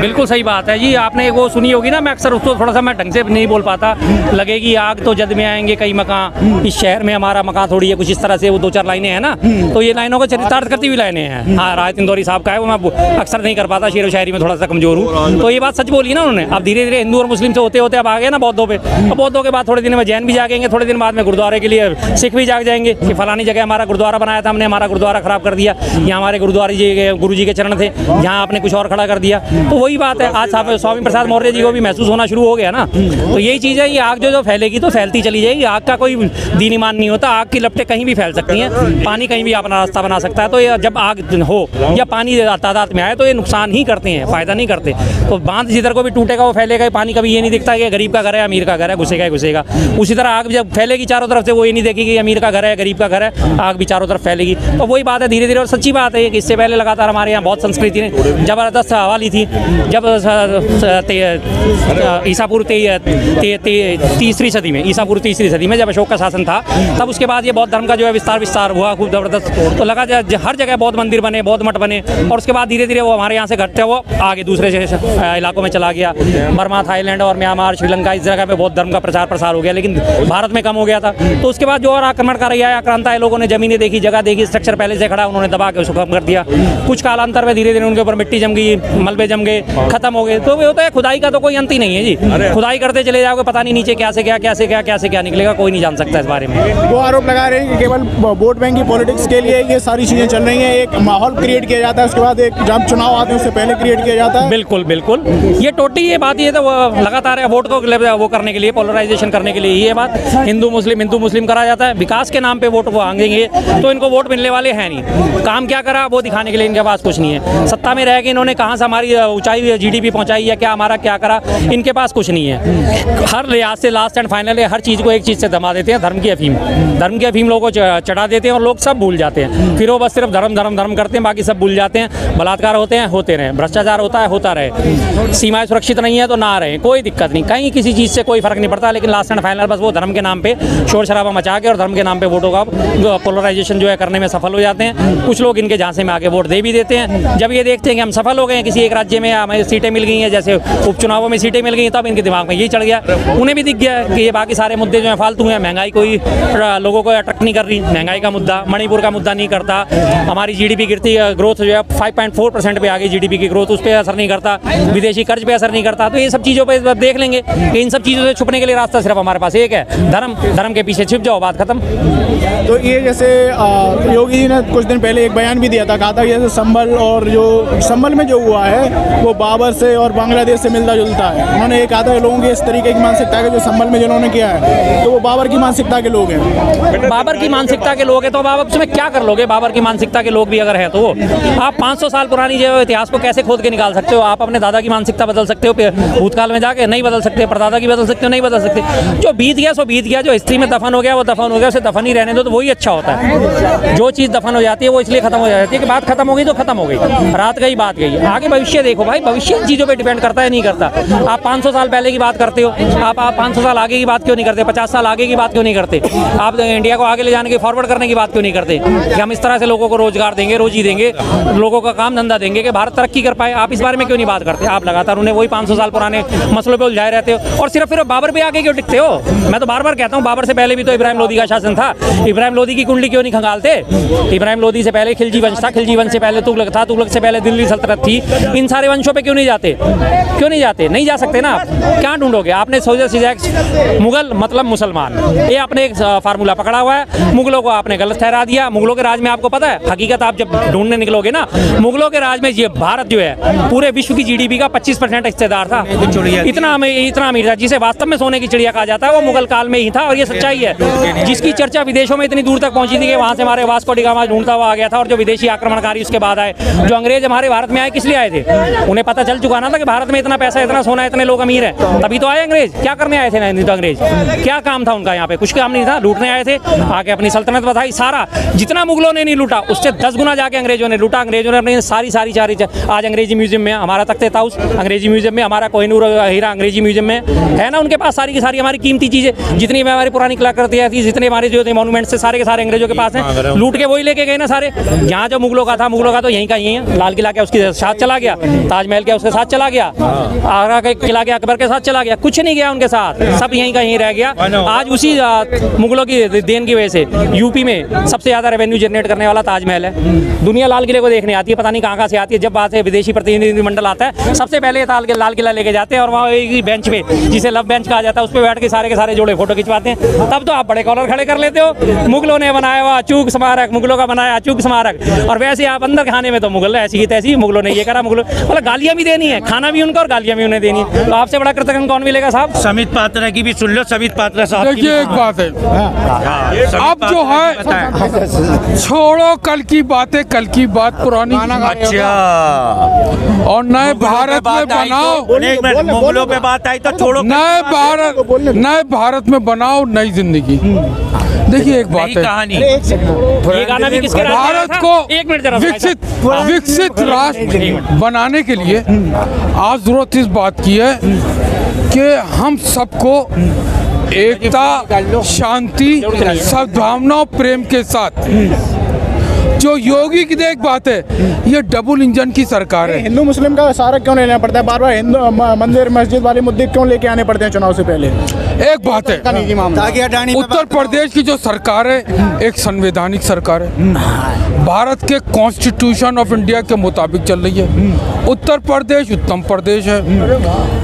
बिल्कुल सही बात है जी। आपने वो सुनी होगी ना, मैं अक्सर उसको थोड़ा सा मैं ढंग से नहीं बोल पाता, लगेगी आग तो जद में आएंगे कई मकान, इस शहर में हमारा मकान थोड़ी है, कुछ इस तरह से वो 2-4 लाइनें हैं ना, तो ये लाइनों को चरितार्थ करती हुई लाइनें हैं। हाँ, राहत इंदौरी साहब का है, वो मैं अक्सर नहीं कर पाता, शेर व शायरी में थोड़ा सा कमजोर हूँ, तो ये बात सच बोली ना उन्होंने। अब धीरे धीरे हिंदू और मुस्लिम से होते होते अब आ गए ना बौद्धों पे, और बौद्धों के बाद थोड़े दिन में जैन भी जागेंगे, थोड़े दिन बाद में गुरुद्वारे के लिए सिख भी जाग जाएंगे कि फलानी जगह हमारा गुरुद्वारा बनाया था हमने, हमारा गुरुद्वारा खराब कर दिया, यहाँ हमारे गुरुद्वारे जी गुरु जी के चरण थे, यहाँ आपने कुछ और खड़ा कर दिया। तो वही बात है, आज स्वामी प्रसाद मौर्य जी को भी महसूस होना शुरू हो गया ना। तो यही चीज़ है, ये आग जो फैलेगी तो फैलती चली जाएगी। आग का कोई दीन ईमान नहीं होता, आग की लपटें कहीं भी फैल सकती हैं, पानी कहीं भी अपना रास्ता बना सकता है। तो ये जब आग हो या पानी तादाद में आए तो ये नुकसान ही करते हैं, फ़ायदा नहीं करते। तो बांध जिधर को भी टूटेगा वो फैलेगा, पानी कभी ये नहीं दिखता कि गरीब का घर है अमीर का घर है, घुसेगा। उसी तरह आग जब फैलेगी चारों तरफ से, वो ये नहीं देखेगी अमीर का घर है गरीब का घर है, आग भी चारों तरफ फैलेगी। तो वही बात है धीरे धीरे, और सच्ची बात है कि इससे पहले लगातार हमारे यहाँ बहुत संस्कृति ने ज़बरदस्त हवा ली थी। जब ईसापुर तीसरी सदी में जब अशोक का शासन था, तब उसके बाद ये बौद्ध धर्म का जो है विस्तार हुआ खूब ज़बरदस्त। तो लगा हर जगह बौद्ध मंदिर बने, बौद्ध मठ बने, और उसके बाद धीरे धीरे वो हमारे यहाँ से घटते वो आगे दूसरे इलाकों में चला गया। बर्मा, थाईलैंड और म्यांमार, श्रीलंका, इस जगह पे बौद्ध धर्म का प्रसार हो गया, लेकिन भारत में कम हो गया था। तो उसके बाद जो और आक्रमण कर रहा है, आक्रांता है, लोगों ने जमीनें देखी, जगह देखी, स्ट्रक्चर पहले से खड़ा, उन्होंने दबा के उसको कम कर दिया। कुछ कालांतर में धीरे धीरे उनके ऊपर मिट्टी जम गई, मलबे जम गए, खत्म हो गए। तो वो होता है, खुदाई का तो कोई अंत ही नहीं है जी। खुदाई करते चले जाओगे, पता नहीं नीचे क्या से क्या निकलेगा, कोई नहीं जान सकता इस बारे में। वो आरोप लगा रहे हैं कि केवल वोट बैंक की पॉलिटिक्स के लिए ये सारी चीज़ें चल रही हैं, एक माहौल क्रिएट किया जाता है, उसके बाद एक जब चुनाव आते हैं उससे पहले क्रिएट किया जाता है। बिल्कुल ये टोटी ये बात ये तो लगातार है, वोट को वो करने के लिए, पोलराइजेशन करने के लिए ये बात हिंदू मुस्लिम करा जाता है। विकास के नाम पे वोट वो मांगेंगे तो इनको वोट मिलने वाले हैं नहीं। काम क्या करा वो दिखाने के लिए इनके पास कुछ नहीं है। सत्ता में रह के इन्होंने कहाँ से हमारी ऊंचाई जीडीपी पहुंचाई है, क्या हमारा क्या करा, इनके पास कुछ नहीं है। हर लिहाज से लास्ट एंड फाइनल हर चीज़ को एक चीज़ से दबा देते हैं, धर्म की अफीम लोगों को चढ़ा देते हैं, और लोग सब भूल जाते हैं। फिर वो बस सिर्फ धर्म करते हैं, बाकी सब भूल जाते हैं। बलात्कार होते रहे, भ्रष्टाचार होता रहे, सीमाएं सुरक्षित नहीं है तो ना रहे, कोई दिक्कत नहीं, कहीं किसी चीज़ से कोई फर्क नहीं पड़ता। लेकिन लास्ट एंड फाइनल बस वो धर्म के नाम पे शोर शराबा मचा के और धर्म के नाम पे वोटों का पोलराइजेशन जो है करने में सफल हो जाते हैं। कुछ लोग इनके झांसे में आके वोट दे भी देते हैं। जब ये देखते हैं कि हम सफल हो गए हैं, किसी एक राज्य में हमें सीटें मिल गई हैं, जैसे उपचुनावों में सीटें मिल गई, तब इनके दिमाग में यही चढ़ गया। उन्हें भी दिख गया कि ये बाकी सारे मुद्दे जो हैं फालतू हैं, महंगाई कोई लोगों को अट्रैक्ट नहीं कर रही, महंगाई का मुद्दा, मणिपुर का मुद्दा नहीं करता, हमारी जीडीपी गिरती ग्रोथ जो है 5.4% पे आ गई जीडीपी की ग्रोथ, उस पर असर नहीं करता, विदेशी कर्ज पे असर नहीं करता। तो ये सब चीज़ों पर देख लेंगे कि इन सब चीज़ों से छुपने के लिए रास्ता सिर्फ हमारे पास एक है, धर्म के पीछे छिप जाओ, बात खत्म। तो ये जैसे योगी जी ने कुछ दिन पहले एक बयान भी दिया था, कहा था कि जैसे संभल में जो हुआ है वो बाबर से और बांग्लादेश से मिलता जुलता है। उन्होंने ये कहा था लोगों की इस तरीके की मानसिकता के जो संभल में जिन्होंने किया है तो वो बाबर की मानसिकता के लोग हैं। बाबर की मानसिकता के लोग हैं तो आप उसमें क्या कर लोगे? बाबर की मानसिकता के लोग भी अगर है तो आप 500 साल पुरानी जो इतिहास को कैसे खोद के निकाल सकते हो? आप अपने दादा की मानसिकता बदल सकते हो भूतकाल में जाके? नहीं बदल सकते। परदादा की बदल सकते हो? नहीं बदल सकते। जो बीत गया सो बीत गया, जो हिस्ट्री में दफन हो गया वो दफन हो गया, उसे दफन ही रहने दो, तो वही अच्छा होता है। जो चीज़ दफन हो जाती है वो इसलिए खत्म हो जाती है कि बात खत्म हो गई तो खत्म हो गई, रात गई बात गई। आगे भविष्य देखो भाई, भविष्य इन चीज़ों पे डिपेंड करता है, नहीं करता। आप 500 साल पहले की बात करते हो, आप 500 साल आगे की बात क्यों नहीं करते? 50 साल आगे की बात क्यों नहीं करते? आप इंडिया को आगे ले जाने की, फॉरवर्ड करने की बात क्यों नहीं करते कि हम इस तरह से लोगों को रोजगार देंगे, रोजी देंगे, लोगों का काम धंधा देंगे कि भारत तरक्की कर पाए? आप इस बारे में क्यों नहीं बात करते? आप लगातार उन्हें वही 500 साल पुराने मसलों पे उलझाए रहते हो, और सिर्फ फिर बाबर पे आगे क्यों टिकते हो? मैं तो बार बार कहता हूँ, बाबर से पहले भी तो इब्राहिम लोदी का शासन था। इब्राहिम लोदी की कुंडली क्यों नहीं खंगालते? इब्राहिम लोदी से पहले खिलजी वंश था, खिलजी वंश से पहले तुगलक था, तुगलक से पहले दिल्ली सल्तनत थी। इन सारे वंशों पे क्यों नहीं जाते? क्यों नहीं जाते? नहीं जा सकते ना। क्या ढूंढोगे? आपने सोचा सीधा मुगल मतलब मुसलमान, ये आपने एक फार्मूला पकड़ा हुआ है। मुगलों को आपने गलत ठहरा दिया। मुगलों के राज में आपको पता है हकीकत, आप जब ढूंढने निकलोगे ना, मुगलों के राज में ये भारत जो है पूरे विश्व की जीडीपी का 25% हिस्सेदार था। इतना अमीर था, जिसे वास्तव में सोने की चिड़िया कहा जाता है, वो मुगल काल में ही था। और ये सच्चाई है, जिसकी चर्चा विदेशों में इतनी दूर तक पहुंची थी कि वहां से हमारे वास्को डी गामा ढूंढता हुआ आ गया था। और जो विदेशी आक्रमणकारी उसके बाद आए, जो अंग्रेज हमारे भारत में आए, किस लिए आए थे? उन्हें पता चल चुका ना था कि भारत में इतना पैसा, इतना सोना, इतने लोग अमीर हैं, तभी तो आए अंग्रेज। क्या करने आए थे? नहीं तो अंग्रेज क्या काम था उनका यहाँ पे? कुछ काम नहीं था, लूटने आए थे, आके अपनी सल्तनत बताई। सारा जितना मुगलों ने नहीं लूटा उससे 10 गुना जाके अंग्रेजों ने लूटा। अंग्रेजों ने अपनी सारी आज अंग्रेजी म्यूजियम में, हमारा तख्त ए ताऊस अंग्रेजी म्यूजियम में, हमारा कोहिनूर हीरा अंग्रेजी म्यूजियम में है ना। ना उनके पास सारी की सारी हमारी कीमती चीजें, जितनी भी हमारी पुरानी कलाकृतियां थी, जितने हमारे जो मॉन्यूमेंट्स थे, सारे के सारे अंग्रेजों के पास हैं, लूट के वही लेके गए ना सारे। यहाँ जो मुगलों का था, मुगलों का तो यहीं का यही है, लाल किला क्या उसके साथ चला गया, ताजमहल क्या उसके साथ चला गया, आगरा का किला क्या अकबर के साथ चला गया, कुछ नहीं गया उनके साथ, सब यहीं का यहीं रह गया। आज उसी मुगलों की देन की वजह से यूपी में सबसे ज्यादा रेवेन्यू जनरेट करने वाला ताजमहल है। दुनिया लाल किले को देखने आती है, पता नहीं कहाँ से आती है। जब बात है विदेशी प्रतिनिधिमंडल आता है, सबसे पहले लाल किला लेके जाते हैं और वहाँ एक बेंच पे, जिसे लव बेंच कहा जाता है, उस पर बैठ के सारे जोड़े फोटो खिंचवाते हैं। तब तो आप बड़े कॉलर खड़े कर लेते हो, मुगलों ने बनाया हुआ अचूक स्मारक, मुगलों का बनाया अचूक स्मारक, और वैसे आप अंदर खाने में तो मुगल ऐसी की तैसी, मुगलों ने ये करा, मुगलों मतलब गालियां भी देनी है, खाना भी उनका और गालियां भी उन्हें देनी है। तो आपसे बड़ा कृतज्ञ कौन मिलेगा साहब? समित पात्रा की भी सुन लो, समित पात्रा साहब। देखिए एक बात है, अब जो है छोड़ो कल की बातें, कल की बात पुरानी। अच्छा, और नए भारत में बनाओ, एक मिनट, मुगलों पे बात आई तो छोड़ो। नए भारत में बनाओ नई जिंदगी। देखिए एक बात है, कहानी ये गाना भी किसके भारत को एक मिनट जरा विकसित राष्ट्र बनाने के लिए आज जरूरत इस बात की है कि हम सबको एकता, शांति, सद्भावना और प्रेम के साथ, जो योगी की देख बात है, ये डबल इंजन की सरकार है। हिंदू मुस्लिम का सहारा क्यों लेना पड़ता है बार बार? हिंदू मंदिर मस्जिद वाले मुद्दे क्यों लेके आने पड़ते हैं चुनाव से पहले? एक बात है, उत्तर प्रदेश की जो सरकार है एक संवैधानिक सरकार है, भारत के कॉन्स्टिट्यूशन ऑफ इंडिया के मुताबिक चल रही है। उत्तर प्रदेश उत्तम प्रदेश है,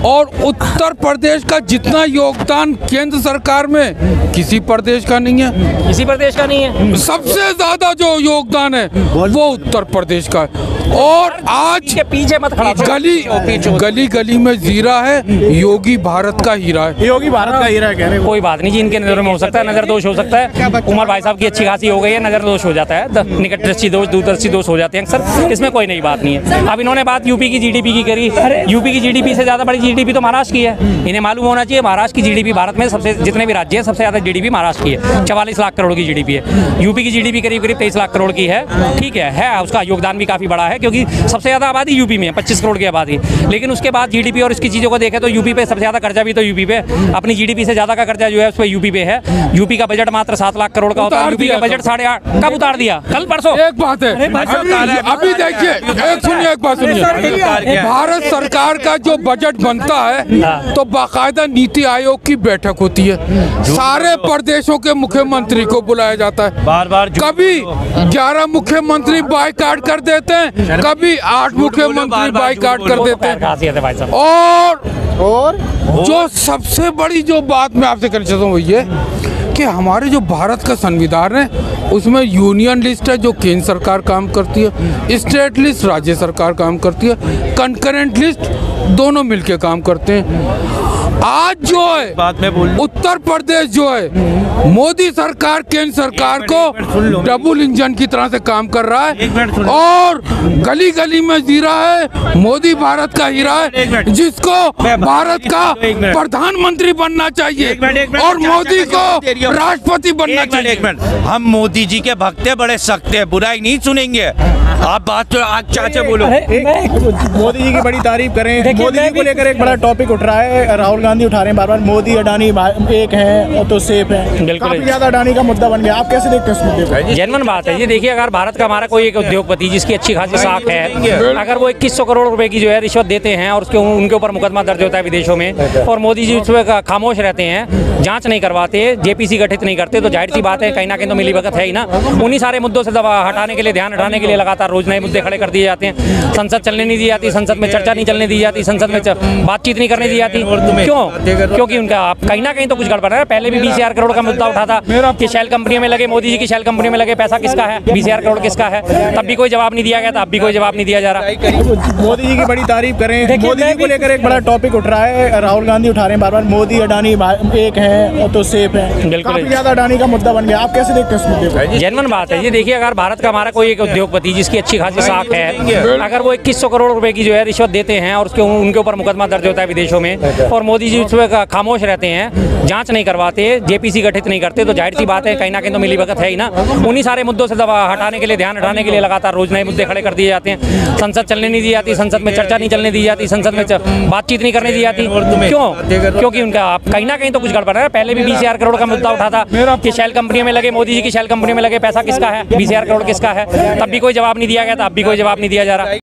और उत्तर प्रदेश का जितना योगदान केंद्र सरकार में किसी प्रदेश का नहीं है, किसी प्रदेश का नहीं है। सबसे ज्यादा जो योगदान है वो उत्तर प्रदेश का है। और आज के पीछे मत खड़ा, गली गली में जीरा है, योगी भारत का हीरा है। योगी भारत का हीरा कह रहे हैं। कोई बात नहीं जी, इनके नजर में हो सकता है, नजर दोष हो सकता है। उमर भाई साहब की अच्छी खासी हो गई है, नजर दोष हो जाता है, निकट दृष्टि दोष, दूरदर्शी दोष हो जाते हैं अक्सर, इसमें कोई नई बात नहीं है। अब इन्होंने बात यूपी की जीडीपी की करी, यूपी की जीडीपी से ज्यादा बड़ी जीडीपी तो महाराष्ट्र की है। इन्हें मालूम होना चाहिए महाराष्ट्र की जीडीपी भारत में सबसे, जितने भी राज्य हैं सबसे ज्यादा जीडीपी महाराष्ट्र की है, 44 लाख करोड़ की जीडीपी है। यूपी की जीडीपी करीब 23 लाख करोड़ की है, ठीक है, उसका योगदान भी काफी बड़ा है, क्योंकि सबसे ज्यादा आबादी यूपी में है, 25 करोड़ की आबादी। लेकिन उसके बाद जीडीपी और इसकी चीजों को देखें तो यूपी पे सबसे ज्यादा कर्जा भी तो यूपी पे, अपनी जीडीपी से ज्यादा का कर्जा जो है उस पर यूपी पे है। यूपी का बजट मात्र 7 लाख करोड़ का होता है, यूपी का बजट 8.5 कब उतार दिया? कल परसों। एक बात है, अभी देखिए, एक बात सुनिए, भारत सरकार का जो बजट बनता है तो बाकायदा नीति आयोग की बैठक होती है, सारे प्रदेशों के मुख्यमंत्री को बुलाया जाता है, बार कभी 11 मुख्यमंत्री बाइकाट कर देते हैं, कभी 8 मुख्यमंत्री बाइकाट कर देते हैं। और जो सबसे बड़ी जो बात मैं आपसे करना चाहता हूँ वो ये कि हमारे जो भारत का संविधान है उसमें यूनियन लिस्ट है जो केंद्र सरकार काम करती है, स्टेट लिस्ट राज्य सरकार काम करती है, कंकरेंट लिस्ट दोनों मिलके काम करते हैं। आज जो है उत्तर प्रदेश जो है मोदी सरकार केंद्र सरकार को डबल इंजन की तरह से काम कर रहा है, और गली गली में जी रहा है मोदी भारत का हीरा है, जिसको भारत का प्रधानमंत्री बनना चाहिए और मोदी को राष्ट्रपति बनना चाहिए। हम मोदी जी के भक्त हैं, बड़े सख्त हैं, बुराई नहीं सुनेंगे। आप बात तो आज चाचा बोलो। मोदी जी की बड़ी तारीफ करें, मोदी जी को लेकर एक बड़ा टॉपिक उठ रहा है, राहुल गांधी उठा रहे हैं बार बार, मोदी अडानी एक हैं तो सेफ है, काफी ज्यादा अडानी का मुद्दा बन गया। आप कैसे देखते हैं इस मुद्दे को? जेन्युइन बात है ये, देखिए अगर भारत का हमारा कोई एक उद्योगपति जिसकी अच्छी खासी साख है, अगर वो 2100 करोड़ रुपए की जो है रिश्वत देते हैं और उनके ऊपर मुकदमा दर्ज होता है विदेशों में, और मोदी जी उसमें खामोश रहते हैं, जांच नहीं करवाते, जेपीसी गठित नहीं करते, तो जाहिर सी बात है कहीं ना कहीं तो मिलीभगत है ही ना। उन्हीं सारे मुद्दों से हटाने के लिए, ध्यान हटाने के लिए लगातार रोज नए मुद्दे खड़े कर दिए जाते हैं। संसद चलने नहीं दी जाती, संसद में चर्चा नहीं चलने दी जाती, संसद में बातचीत नहीं करने दी जाती। क्यों? क्योंकि उनका कहीं ना कहीं तो कुछ गड़बड़ है। पहले भी 20,000 करोड़ का मुद्दा उठा था कि शैल कंपनियों में लगे, मोदी जी की शैल कंपनियों में लगे, पैसा किसका है, 20,000 करोड़ किसका है, तब भी कोई जवाब नहीं दिया गया था, अब भी कोई जवाब नहीं दिया जा रहा। मोदी जी की बड़ी तारीफ करें, मोदी जी को लेकर एक बड़ा टॉपिक उठ रहा है, राहुल गांधी उठा रहे हैं बार बार, मोदी अडानी एक हैं तो सेफ है, काफी ज्यादा अडानी का मुद्दा बन गया। आप कैसे देखते हैं इस मुद्दे को? जेन्युइन बात है ये, देखिए अगर भारत का हमारा कोई एक उद्योगपति जिसकी अच्छी खासी साख है। अगर वो 2100 करोड़ रुपए की जो है रिश्वत देते हैं और उसके उनके ऊपर मुकदमा दर्ज होता है विदेशों में, और मोदी जी उस पर खामोश रहते हैं, जांच नहीं करवाते, जेपीसी गठित नहीं करते, तो जाहिर सी बात है कहीं ना कहीं तो मिलीभगत है ही ना। उन्हीं सारे मुद्दों से दबा हटाने के लिए, ध्यान हटाने के लिए लगातार रोज नए मुद्दे खड़े कर दिए जाते हैं। संसद चलने नहीं दी जाती, संसद में चर्चा नहीं चलने दी जाती, संसद में बातचीत नहीं करने दी जाती। क्यों? क्योंकि उनका कहीं ना कहीं तो कुछ गड़बड़ है। पहले भी 20,000 करोड़ का मुद्दा उठा था कि शैल कंपनी में लगे, मोदी जी की शैल कंपनी में लगे पैसा किसका है, 20,000 करोड़ किसका है, तब भी कोई जवाब नहीं दिया गया था, अब भी कोई जवाब नहीं दिया जा रहा।